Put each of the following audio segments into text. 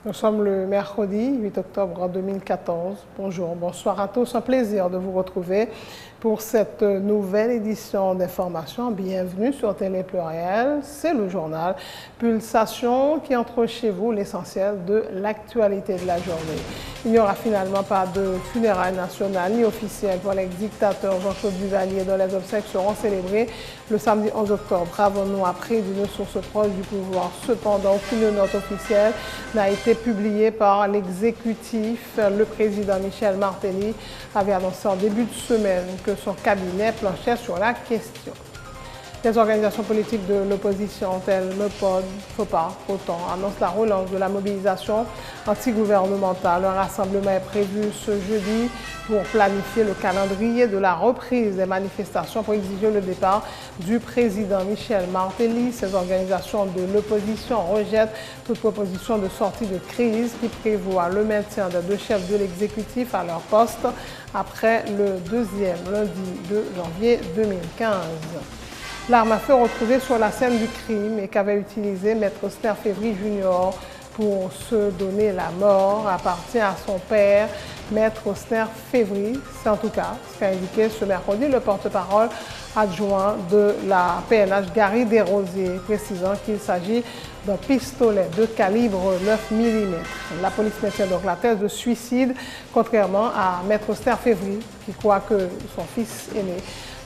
Nous sommes le mercredi 8 octobre 2014. Bonjour, bonsoir à tous. Un plaisir de vous retrouver pour cette nouvelle édition d'information. Bienvenue sur Télé Pluriel. C'est le journal Pulsation qui entre chez vous l'essentiel de l'actualité de la journée. Il n'y aura finalement pas de funérailles nationales ni officielles pour l'ex-dictateur Jean-Claude Duvalier dont les obsèques seront célébrées le samedi 11 octobre. Avons-nous appris d'une source proche du pouvoir. Cependant, aucune note officielle n'a été publiée par l'exécutif. Le président Michel Martelly avait annoncé en début de semaine que son cabinet planchait sur la question. Les organisations politiques de l'opposition telles MEPOD, FOPA, autant annoncent la relance de la mobilisation antigouvernementale. Un rassemblement est prévu ce jeudi pour planifier le calendrier de la reprise des manifestations pour exiger le départ du président Michel Martelly. Ces organisations de l'opposition rejettent toute proposition de sortie de crise qui prévoit le maintien des deux chefs de l'exécutif à leur poste après le deuxième lundi de janvier 2015. L'arme à feu retrouvée sur la scène du crime et qu'avait utilisé Maître Osner Févry Junior pour se donner la mort appartient à son père, Maître Osner Févry. C'est en tout cas ce qu'a indiqué ce mercredi le porte-parole adjoint de la PNH, Gary Desrosiers, précisant qu'il s'agit d'un pistolet de calibre 9 mm. La police maintient donc la thèse de suicide, contrairement à Maître Osner Févry, qui croit que son fils aîné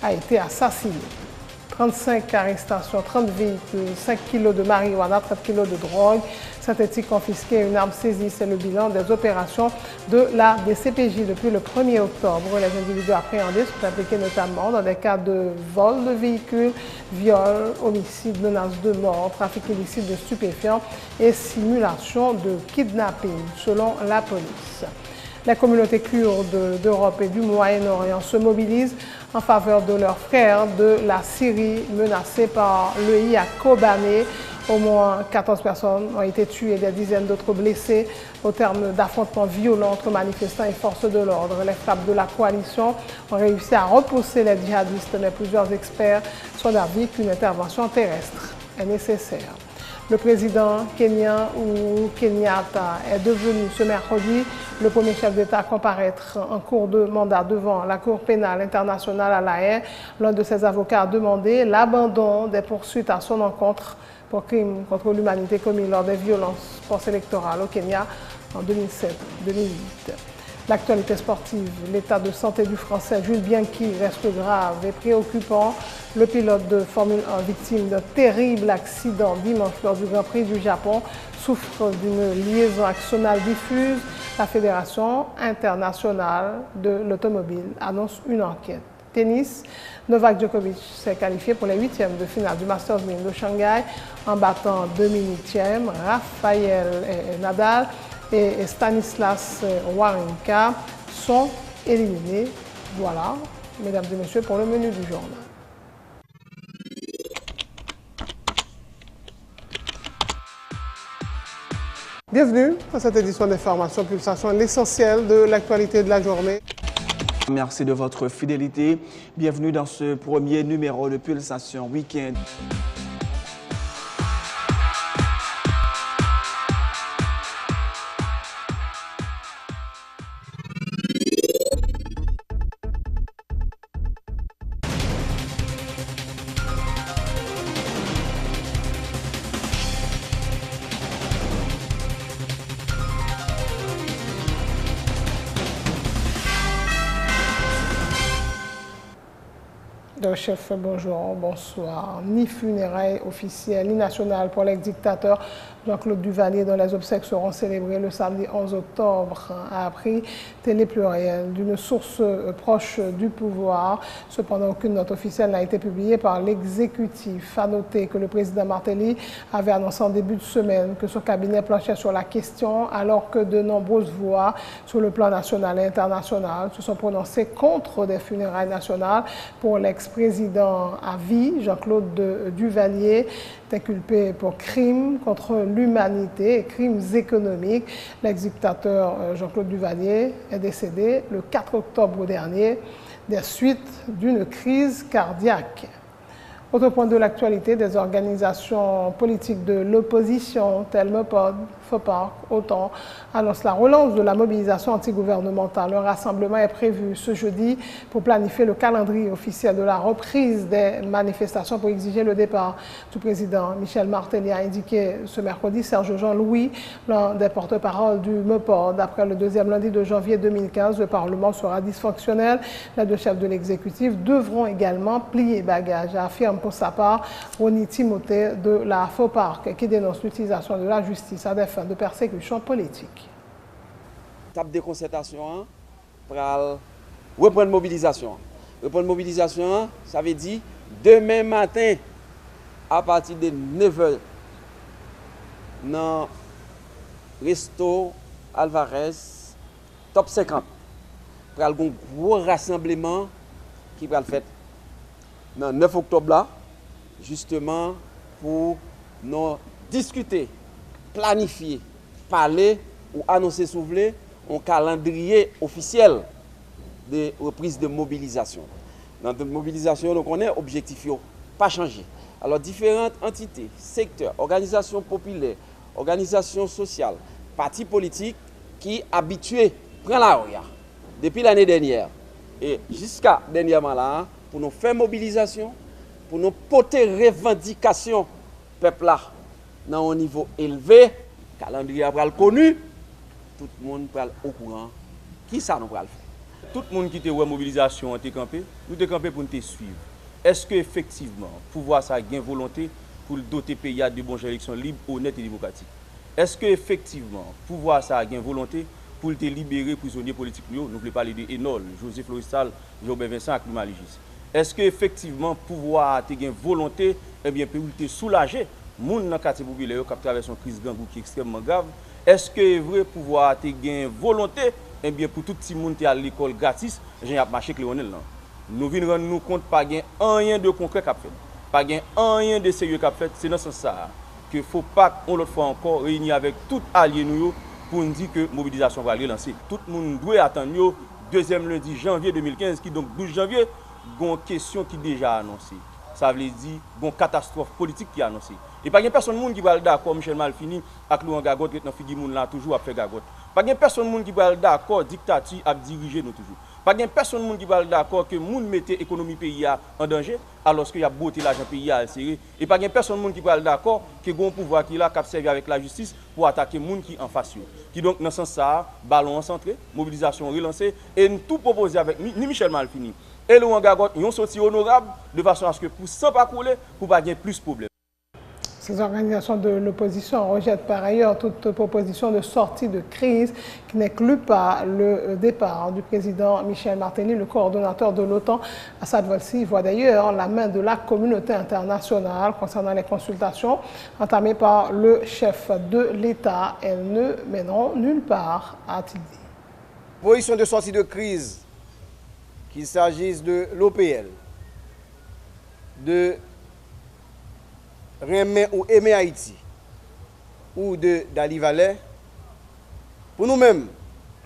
a été assassiné. 35 arrestations, 30 véhicules, 5 kilos de marijuana, 30 kilos de drogue synthétique confisquée et une arme saisie. C'est le bilan des opérations de la DCPJ depuis le 1er octobre. Les individus appréhendés sont impliqués notamment dans des cas de vol de véhicules, viol, homicide, menace de mort, trafic illicite de stupéfiants et simulation de kidnapping, selon la police. Les communautés kurdes d'Europe et du Moyen-Orient se mobilisent en faveur de leurs frères de la Syrie menacés par l'EI à Kobané. Au moins 14 personnes ont été tuées, des dizaines d'autres blessées au terme d'affrontements violents entre manifestants et forces de l'ordre. Les frappes de la coalition ont réussi à repousser les djihadistes, mais plusieurs experts sont d'avis qu'une intervention terrestre est nécessaire. Le président kenyan Uhuru Kenyatta est devenu ce mercredi le premier chef d'État à comparaître en cours de mandat devant la Cour pénale internationale à La Haye. L'un de ses avocats a demandé l'abandon des poursuites à son encontre pour crimes contre l'humanité commis lors des violences post-électorales au Kenya en 2007-2008. L'actualité sportive, l'état de santé du Français Jules Bianchi reste grave et préoccupant. Le pilote de Formule 1, victime d'un terrible accident dimanche lors du Grand Prix du Japon, souffre d'une liaison axonale diffuse. La Fédération internationale de l'automobile annonce une enquête. Tennis, Novak Djokovic s'est qualifié pour les huitièmes de finale du Masters 1000 de Shanghai en battant Dominic Thiem, Rafael Nadal et Stanislas Wawrinka sont éliminés. Voilà, mesdames et messieurs, pour le menu du journal. Bienvenue à cette édition d'information Pulsation, l'essentiel de l'actualité de la journée. Merci de votre fidélité. Bienvenue dans ce premier numéro de Pulsation Week-end. Chef, bonjour, bonsoir. Ni funérailles officielles ni nationales pour l'ex-dictateur Jean-Claude Duvalier dont les obsèques seront célébrées le samedi 11 octobre, a appris Télé Pluriel d'une source proche du pouvoir. Cependant, aucune note officielle n'a été publiée par l'exécutif. À noter que le président Martelly avait annoncé en début de semaine que son cabinet planchait sur la question, alors que de nombreuses voix sur le plan national et international se sont prononcées contre des funérailles nationales pour l'ex-président à vie, Jean-Claude Duvalier, inculpé pour crimes contre l'humanité et crimes économiques. L'ex-dictateur Jean-Claude Duvalier est décédé le 4 octobre dernier des suites d'une crise cardiaque. Autre point de l'actualité, des organisations politiques de l'opposition, telles MEPOD, FOPARC, autant, annoncent la relance de la mobilisation antigouvernementale. Un rassemblement est prévu ce jeudi pour planifier le calendrier officiel de la reprise des manifestations pour exiger le départ du président. Michel Martelly a indiqué ce mercredi. Serge Jean-Louis, l'un des porte-parole du MEPOD. Après le deuxième lundi de janvier 2015, le Parlement sera dysfonctionnel. Les deux chefs de l'exécutif devront également plier bagage, affirme pour sa part Rony Timothée de la FOPARC, qui dénonce l'utilisation de la justice à des fins de persécution politique. Table de concertation pour reprendre mobilisation. Reprendre mobilisation, ça veut dire demain matin, à partir de 9h, dans Resto Alvarez, top 50, pour un gros rassemblement qui va le faire le 9 octobre là, justement pour nous discuter, planifier, parler ou annoncer si vous voulez un calendrier officiel de reprise de mobilisation. Dans la mobilisation, donc on est objectif pas changé. Alors différentes entités, secteurs, organisations populaires, organisations sociales, partis politiques qui habitués prennent la rue depuis l'année dernière et jusqu'à dernièrement là pour nous faire mobilisation, pour nous porter revendication peuple là dans un niveau élevé, calendrier après connu, tout le monde est au courant qui ça nous va le faire. Tout le monde qui était en mobilisation, nous sommes campés pour nous suivre. Est-ce que effectivement, pouvoir ça a une volonté pour doter le pays de bonnes élections libres, honnêtes et démocratiques? Est-ce que effectivement, pouvoir ça a une volonté pour te libérer prisonniers politiques? Nous voulons parler de Enol, José Floristal, Jobert Vincent et Maligis. Est-ce que effectivement, pouvoir a une volonté pour te soulager les gens dans le quartier populaire qui traversent une crise gangou qui est extrêmement grave? Est-ce que le vrai pouvoir a une volonté pour tout le monde qui est à l'école gratis, j'ai marché avec Léonel? Nous venons rendre nous compte pas rien de concret qu'a fait, pas rien de sérieux qu'a fait. C'est dans ce sens que faut pas on l'autre fois encore réunir avec tout alliés nous pour nous dire que la mobilisation va relancer. Tout le monde doit attendre le deuxième lundi janvier 2015 qui donc 12 janvier, une question qui est déjà annoncée. Ça veut dire une catastrophe politique qui est annoncée. Et pas personne qui va d'accord Michel Malfini avec Laurent Gagotte qui est dans figure là toujours à faire Gagotte. Pas personne qui va d'accord dictature à diriger nous toujours. Pas personne qui va d'accord que moun mette économie pays en danger alors qu'il y a beauté l'argent pays à serrer et pas personne qui va d'accord que gon pouvoir qui là cap servir avec la justice pour attaquer moun qui en face qui donc dans ce sens ça ballon centré mobilisation relancée et nous tout proposer avec ni Michel Malfini et Laurent Gagotte ils ont sorti honorable de façon à ce que pour sans pas couler pour pas gagner plus de problèmes. Ces organisations de l'opposition rejettent par ailleurs toute proposition de sortie de crise qui n'inclut pas le départ du président Michel Martelly, le coordonnateur de l'OTAN. Assad Volsi voit d'ailleurs la main de la communauté internationale concernant les consultations entamées par le chef de l'État. Elles ne mèneront nulle part, a-t-il dit. Position de sortie de crise, qu'il s'agisse de l'OPL, de Remen ou aimer Haïti ou de Dali Valais, pour nous-mêmes,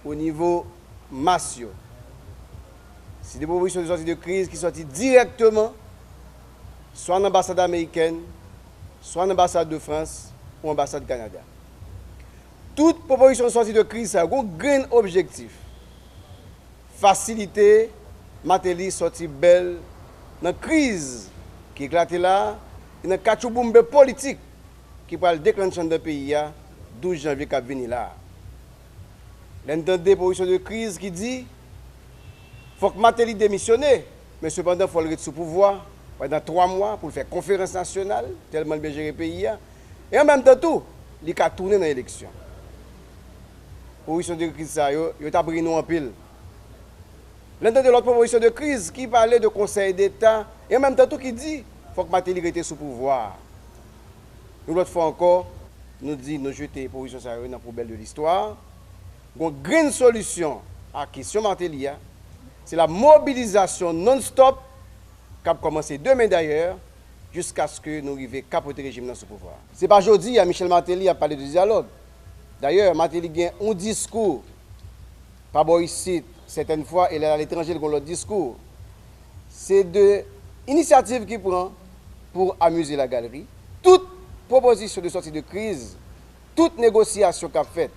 au niveau massio, c'est des propositions de sortie de crise qui sont directement soit en ambassade américaine, soit en ambassade de France ou en ambassade du Canada. Toute proposition de sortie de crise a un grand objectif. Faciliter Martelly sortie belle dans la crise qui éclate là. Il y a un cachoubombe politique qui va le déclencher dans le pays le 12 janvier qui vient là. L'entendez position de crise qui dit qu'il faut que Martelly démissionne, mais cependant il faut le rester sous pouvoir pendant 3 mois pour faire conférence nationale, tellement bien gérer le pays. Et en même temps, tout, il a tourné dans l'élection. Position de crise, il a pris nous en pile. L'entendez l'autre proposition de crise qui parlait de Conseil d'État, et en même temps, tout qui dit il faut que Martelly reste sous pouvoir. Nous, l'autre fois encore, nous disons nous jeter les positions dans la poubelle de l'histoire. Une grande solution à la question Martelly, c'est la mobilisation non-stop qui a commencé demain d'ailleurs, jusqu'à ce que nous arrivions à capoter le régime dans ce pouvoir. Ce n'est pas aujourd'hui, Michel Martelly a parlé de dialogue. D'ailleurs, Martelly a un discours, pas bon ici, certaines fois, il est à l'étranger, il a l'autre discours. C'est de l'initiative qu'il prend pour amuser la galerie. Toute proposition de sortie de crise, toute négociation qu'a faite,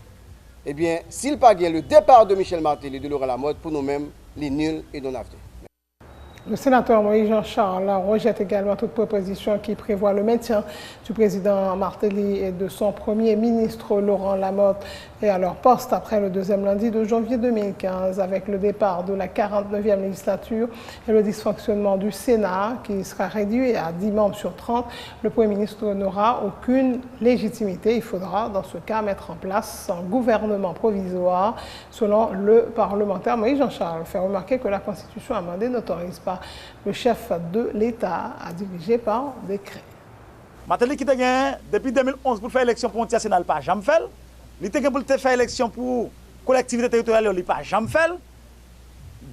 eh bien, s'il pas gagne le départ de Michel Martelly et de Laurent Lamotte, pour nous-mêmes, les nuls et non-avenir. Le sénateur Moïse Jean-Charles rejette également toute proposition qui prévoit le maintien du président Martelly et de son premier ministre Laurent Lamotte et à leur poste après le deuxième lundi de janvier 2015 avec le départ de la 49e législature et le dysfonctionnement du Sénat qui sera réduit à 10 membres sur 30. Le Premier ministre n'aura aucune légitimité. Il faudra dans ce cas mettre en place un gouvernement provisoire selon le parlementaire Moïse Jean-Charles. Fait remarquer que la Constitution amendée n'autorise pas le chef de l'État à diriger par décret. Martelly qui a gagné depuis 2011 pour faire élection pour un national, pas jamais fait. Il a gagné pour faire élection pour collectivité territoriale, il n'a pas jamais fait.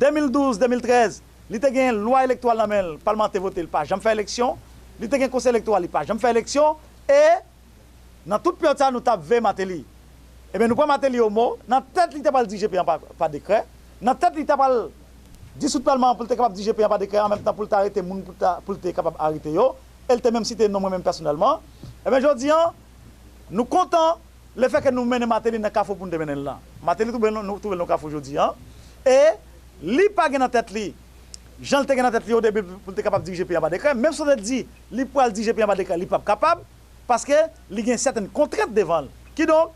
2012-2013, il a gagné loi électorale, le Parlement a voté, il n'a pas jamais fait élection. Il a gagné conseil électoral, il n'a pas jamais fait élection. Et dans toute période, nous avons vu Martelly. Eh bien, nous prenons Martelly au mot. Dans la tête, il n'a pas diriger par décret. Dans la tête, il n'a pas dissout le Parlement pour être capable de diriger par décret en même temps pour arrêter les gens pour être capable d'arrêter. Elle t'a même cité non moi-même personnellement. Eh bien, je dis, nous comptons le fait que nous menons Martelly dans le café pour nous mener là. Martelly, nous trouvons le café aujourd'hui. Et lui pas dans la tête, Jean te dans la tête au début pour être capable de diriger par décret. Même si on dit, lui pour diriger par décret, il n'est pas capable parce qu'il y a certaines contraintes devant. Qui donc,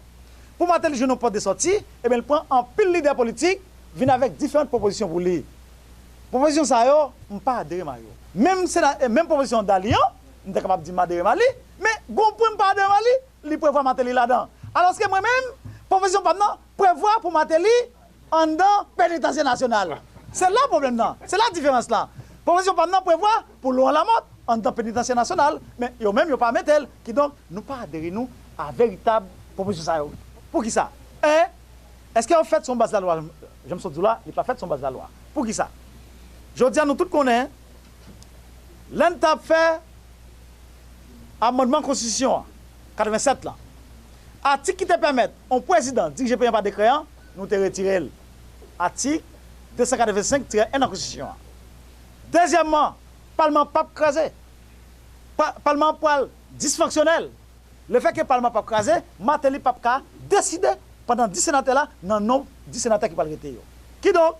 pour Martelly, je n'ai pas de sortie, et bien il prend un pile leader politique, vient avec différentes propositions pour lui. Proposition ça yo, on pas adhérer Mario. Même c'est la même proposition d'Alian, on est capable de dire adhérer Mali, mais bon point pas adhérer Mali, il prévoit Martelly là-dedans. Alors que moi-même, proposition pas non, prévoit pour Martelly en dedans pénitentiaire national. C'est là le problème là. C'est la différence là. Proposition pas non prévoit pour Laurent Lamotte en dedans pénitentiaire national, mais yo même yo pas mettre elle qui donc nous pas adhérer nous à véritable proposition ça yo. Pour qui ça? Est-ce qu'on fait son base de la loi? Je me suis dit là, il pas fait son base de la loi. Pour qui ça? Je dis à nous tous connaissons, l'État fait amendement constitution 87 là. Article qui te permet au président de diriger par décret, nous te retirons. Article 285-1 de la constitution. Deuxièmement, Parlement pas crasé. Parlement poil dysfonctionnel. Le fait que le Parlement pas crasé, Martelly pas décider pendant 10 sénateurs là, non non 10 sénateurs qui pas arrêter. Qui donc?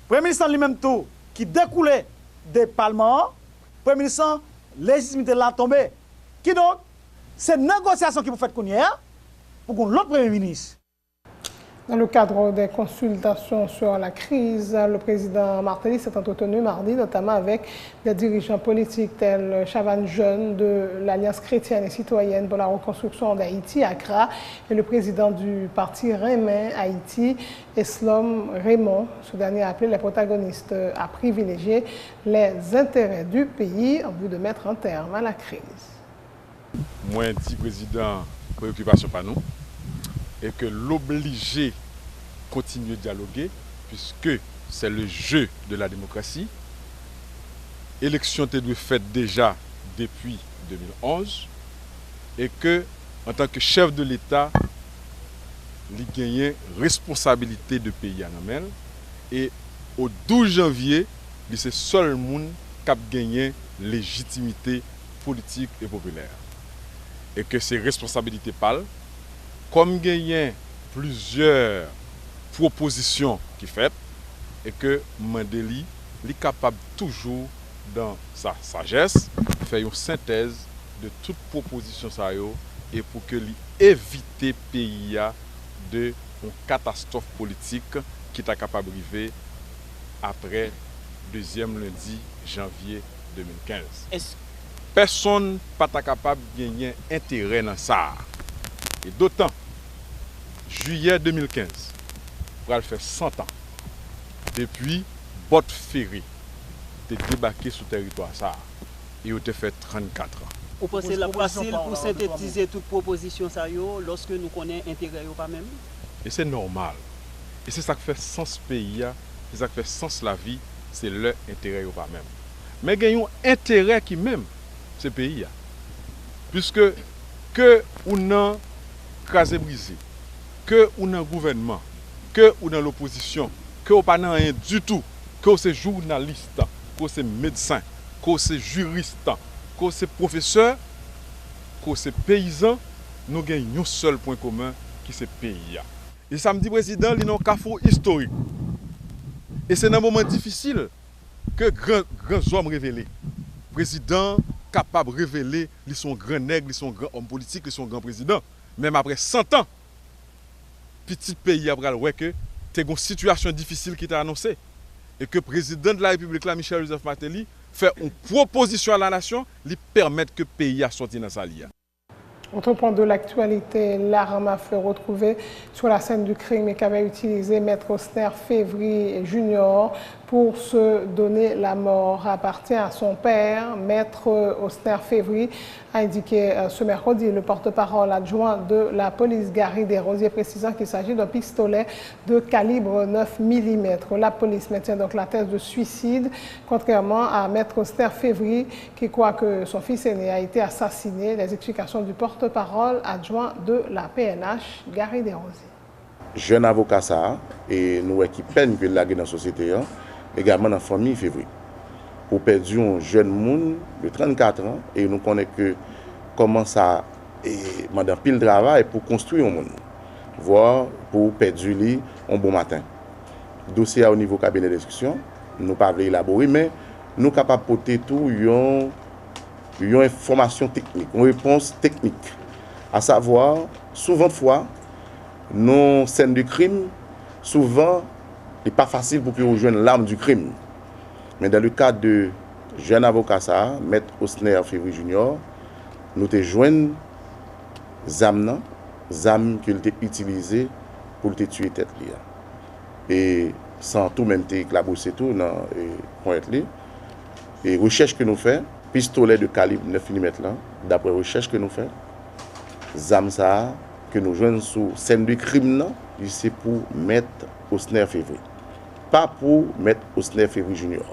Premier ministre lui-même tout, qui découlait des parlements, Premier ministre, légitimité là tombée. Qui donc? C'est une négociation qui vous faites pour l'autre Premier ministre. Dans le cadre des consultations sur la crise, le président Martelly s'est entretenu mardi, notamment avec des dirigeants politiques tels Chavannes Jeune de l'Alliance chrétienne et citoyenne pour la reconstruction d'Haïti, ACRA, et le président du parti Rémain Haïti, Eslom Raymond. Ce dernier a appelé les protagonistes à privilégier les intérêts du pays en vue de mettre un terme à la crise. Moi, dit président, préoccupation pas nous. Et que l'obliger continuer de dialoguer, puisque c'est le jeu de la démocratie. L'élection a été faite déjà depuis 2011, et que, en tant que chef de l'État, il a gagné responsabilité de pays à Namel, et au 12 janvier, c'est le seul monde qui a gagné légitimité politique et populaire. Et que ces responsabilités parlent. Comme il y a plusieurs propositions qui sont faites, et que Martelly est capable toujours, dans sa sagesse, de faire une synthèse de toutes les propositions et pour que évite le pays de une catastrophe politique qui est capable d'arriver après le deuxième lundi janvier 2015. Personne n'est capable de gagner intérêt dans ça. Et d'autant, juillet 2015, pour faire 100 ans, depuis Bot Ferry, tu débarqué sur le territoire ça, et tu as fait 34 ans. Vous pensez la facile pour synthétiser toute proposition ça lorsque nous connaissons l'intérêt ou pas même? Et c'est normal. Et c'est ça qui fait sens pays, c'est ça qui fait sens la vie, c'est leur intérêt ou pas même. Mais il y a un intérêt qui même, ce pays. Puisque que on a crasé brisé, que on a un gouvernement, que on a l'opposition, que on pas rien du tout, que c'est journaliste, que c'est médecin, que c'est juriste, que c'est professeur, que c'est paysan, nous avons un seul point commun qui c'est pays. Et ça me dit président, il y a un carrefour historique. Et c'est un moment difficile que grands hommes révélés. Président capable de révéler, ils sont grands nègres, ils sont grands hommes politiques, ils sont grands présidents. Même après 100 ans, petit pays après ouais que c'est une situation difficile qui t'a annoncé et que le président de la République là, Michel Joseph Martelly, fait une proposition à la nation, lui permettre que le pays a sorti dans sa ligne. Autre point de l'actualité, l'arme à feu retrouvée sur la scène du crime et qu'avait utilisé Maître Osner Févry Junior pour se donner la mort appartient à son père. Maître Osner Févry a indiqué ce mercredi le porte-parole adjoint de la police Gary Desrosiers, précisant qu'il s'agit d'un pistolet de calibre 9 mm. La police maintient donc la thèse de suicide, contrairement à Maître Osner Févry qui croit que son fils aîné a été assassiné. Les explications du porte-parole adjoint de la PNH, Gary Desrosiers. Jeune avocat ça, et nous qui peine que la dans la société, également dans la famille Févry. Pour perdre un jeune monde de 34 ans, et nous connaissons que comment ça, et pendant pile travail pour construire un monde, voire pour perdre lui un bon matin. Dossier au niveau cabinet d'instruction, nous ne pouvons pas élaborer, mais nous sommes capables de porter tout une information technique, une réponse technique. À savoir, souvent de fois, nos scènes de crime, souvent, ce n'est pas facile pour que vous rejoignent l'arme du crime. Mais dans le cas de jeune avocat, Maître Osner Févry Junior, nous te joignons ZAM qu'il a utilisé pour te tuer tête. Et sans tout même te éclabousser tout dans le point. Et recherche que nous faisons, pistolet de calibre 9 mm, d'après recherche que nous faisons, ZAM ça, que nous jouons sous scène de crime, c'est pour Maître Osner Févry. Pas pour Maître Osner Févry Junior.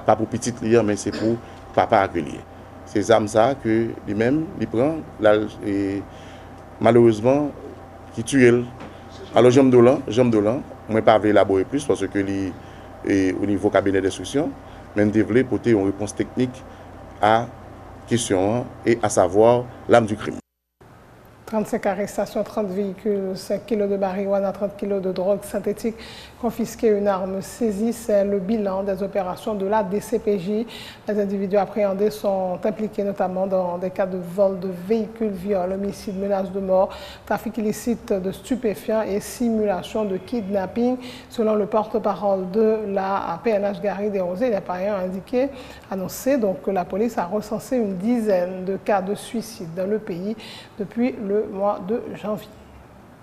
Pas pour petit lier, mais c'est pour papa Aguelier. C'est ZAM ça que lui-même, il prend, et malheureusement, qui tue. Alors, j'aime Dolan, je ne vais pas élaborer plus parce que au niveau cabinet d'instruction, mais je voulais porter une réponse technique à la question et à savoir l'arme du crime. 35 arrestations, 30 véhicules, 5 kg de marijuana, 30 kg de drogue synthétique confisquée, une arme saisie. C'est le bilan des opérations de la DCPJ. Les individus appréhendés sont impliqués notamment dans des cas de vol de véhicules, viol, homicide, menace de mort, trafic illicite de stupéfiants et simulation de kidnapping. Selon le porte-parole de la PNH Gary Desrosiers, il a par ailleurs annoncé donc, que la police a recensé une dizaine de cas de suicide dans le pays depuis le mois de janvier.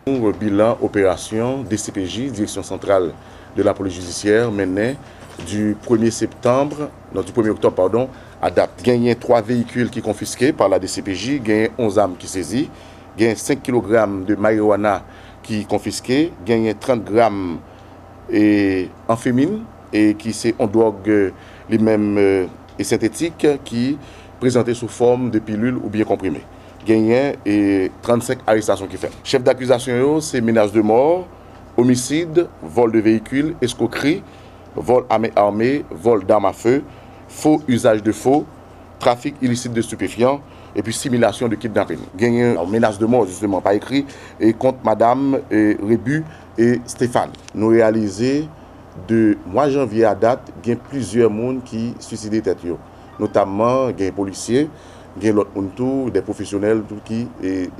Le bilan opération DCPJ, Direction centrale de la police judiciaire, mené du 1er septembre, non, du 1er octobre, pardon, à date. Il y a 3 véhicules qui sont confisqués par la DCPJ, il y a 11 armes qui saisies, il y a 5 kg de marijuana qui sont confisqués, il y a 30 grammes amphétamines et qui c'est en drogue les mêmes et synthétiques qui présentées sous forme de pilules ou bien comprimées. Gagné et 35 arrestations qui fait. Chef d'accusation, c'est menace de mort, homicide, vol de véhicule, escroquerie, vol armé, vol d'armes à feu, faux usage de faux, trafic illicite de stupéfiants et puis simulation de kidnapping. Gagné menace de mort, justement, pas écrit, et contre Madame Rébu et Stéphane. Nous réalisons de mois janvier à date, il y a plusieurs personnes qui suicident tête, notamment des policiers. Il y a des professionnels qui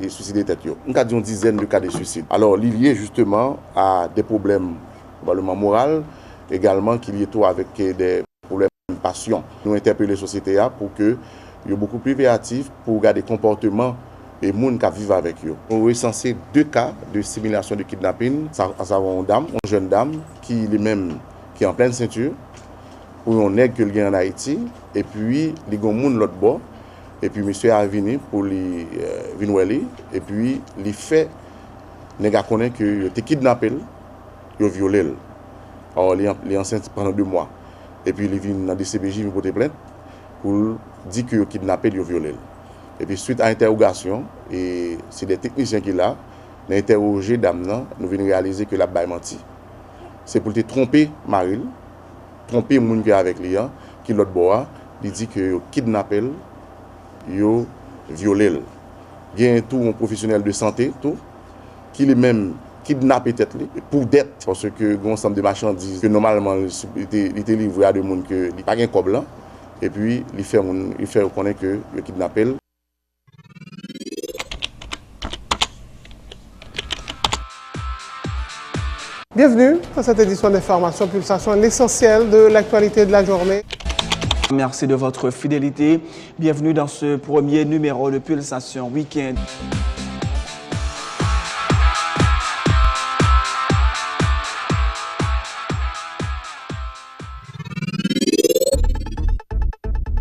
sont suicidés tête. On a dit une dizaine de cas de suicide. Alors, lié justement à des problèmes probablement moraux, également qui lient tout avec des problèmes de passion. Nous interpellons les sociétés pour que soient beaucoup plus créatifs pour garder des comportements et les gens qui vivent avec eux. On a recensé 2 cas de simulation de kidnapping, à savoir une jeune dame qui est en pleine ceinture, où on est que le en Haïti, et puis les gens de l'autre bord. Et puis, monsieur a venu pour les venir et puis, il fait, les gars connaissent que il kidnappé, il violé. Alors, il est enceinte pendant 2 mois. Et puis, il vient dans la DCPJ, il porte plainte pour dire qu'il est kidnappé, il violé. Et puis, suite à l'interrogation, et c'est des techniciens qui l'ont interrogé dame, nous venons réaliser que la baille menti. C'est pour te tromper Maril, tromper les gens qui avec lui, qui l'autre bois, il dit qu'il kidnappé. yo violé. Il y a tout un professionnel de santé tout qui lui-même kidnappé tête pour dette parce que un ensemble de marchandises que normalement il était livré à des gens que il pas gain cob là et puis il fait reconnaître que il kidnappé. Bienvenue dans cette édition d'Information Pulsation, l'essentiel de l'actualité de la journée. Merci de votre fidélité. Bienvenue dans ce premier numéro de Pulsation Week-end.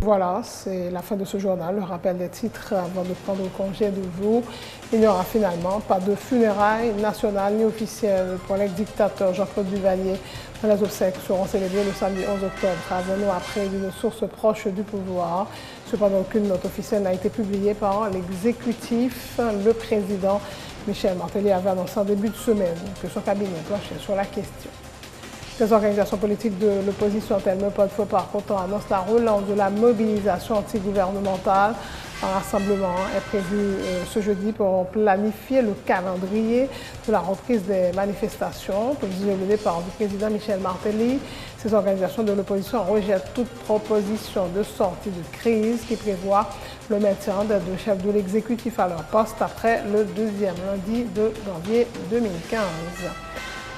Voilà, c'est la fin de ce journal. Le rappel des titres avant de prendre congé de vous. Il n'y aura finalement pas de funérailles nationales ni officielles pour l'ex-dictateur Jean-Claude Duvalier. Les obsèques seront célébrées le samedi 11 octobre. Avons-nous appris d'une source proche du pouvoir. Cependant, aucune note officielle n'a été publiée par l'exécutif. Le président Michel Martelly avait annoncé en début de semaine que son cabinet planchait sur la question. Les organisations politiques de l'opposition telles que Pod Faux par contre annoncent la relance de la mobilisation antigouvernementale. Un rassemblement est prévu ce jeudi pour planifier le calendrier de la reprise des manifestations, prévision menée par le président Michel Martelly. Ces organisations de l'opposition rejettent toute proposition de sortie de crise qui prévoit le maintien des deux chefs de l'exécutif à leur poste après le deuxième lundi de janvier 2015.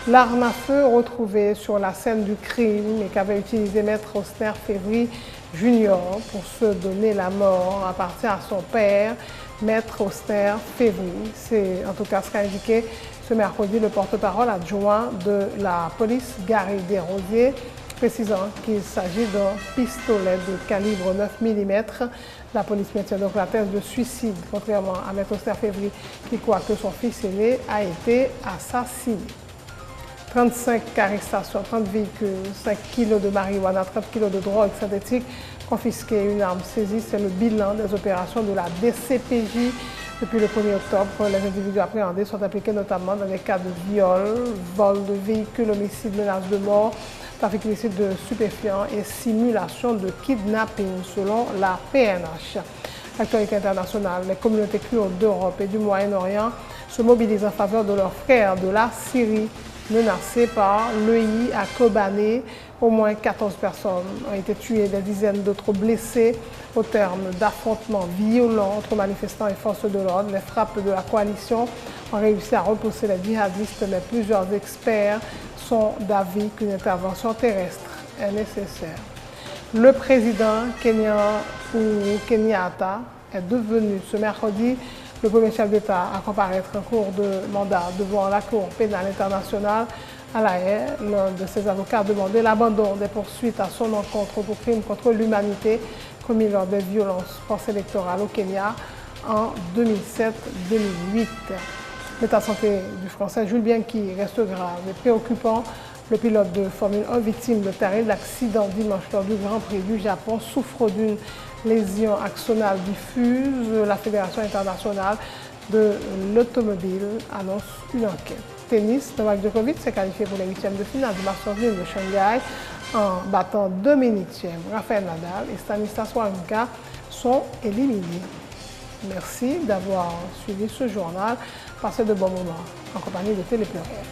L'arme à feu retrouvée sur la scène du crime et qu'avait utilisé Maître Osner Févry Junior pour se donner la mort appartient à son père, Maître Osner Févry. C'est en tout cas ce qu'a indiqué ce mercredi le porte-parole adjoint de la police Gary Desrosiers, précisant qu'il s'agit d'un pistolet de calibre 9 mm. La police maintient donc la thèse de suicide, contrairement à Maître Osner Févry qui croit que son fils aîné a été assassiné. 35 arrestations, 30 véhicules, 5 kilos de marijuana, 30 kilos de drogue synthétique confisquées, une arme saisie. C'est le bilan des opérations de la DCPJ. Depuis le 1er octobre, les individus appréhendés sont impliqués notamment dans les cas de viol, vol de véhicules, homicide, menace de mort, trafic illicite de stupéfiants et simulation de kidnapping selon la PNH. L'actualité internationale, les communautés kurdes d'Europe et du Moyen-Orient se mobilisent en faveur de leurs frères de la Syrie. Menacés par l'EI à Kobané. Au moins 14 personnes ont été tuées, des dizaines d'autres blessées au terme d'affrontements violents entre manifestants et forces de l'ordre. Les frappes de la coalition ont réussi à repousser les djihadistes, mais plusieurs experts sont d'avis qu'une intervention terrestre est nécessaire. Le président Kenyatta est devenu ce mercredi le premier chef d'État à comparaître en cours de mandat devant la Cour pénale internationale à La Haye. L'un de ses avocats a demandé l'abandon des poursuites à son encontre pour crimes contre l'humanité commis lors des violences post-électorales au Kenya en 2007-2008. L'état de santé du Français Jules Bianchi reste grave et préoccupant. Le pilote de Formule 1 victime de terrible accident dimanche lors du Grand Prix du Japon souffre d'une lésion axonale diffuse. La Fédération internationale de l'automobile annonce une enquête. Tennis, Novak Djokovic s'est qualifié pour les 8e de finale du Masters 1000 de Shanghai en battant Dominic Thiem, Rafael Nadal et Stanislas Wawrinka sont éliminés. Merci d'avoir suivi ce journal. Passez de bons moments en compagnie de Télé Pluriel.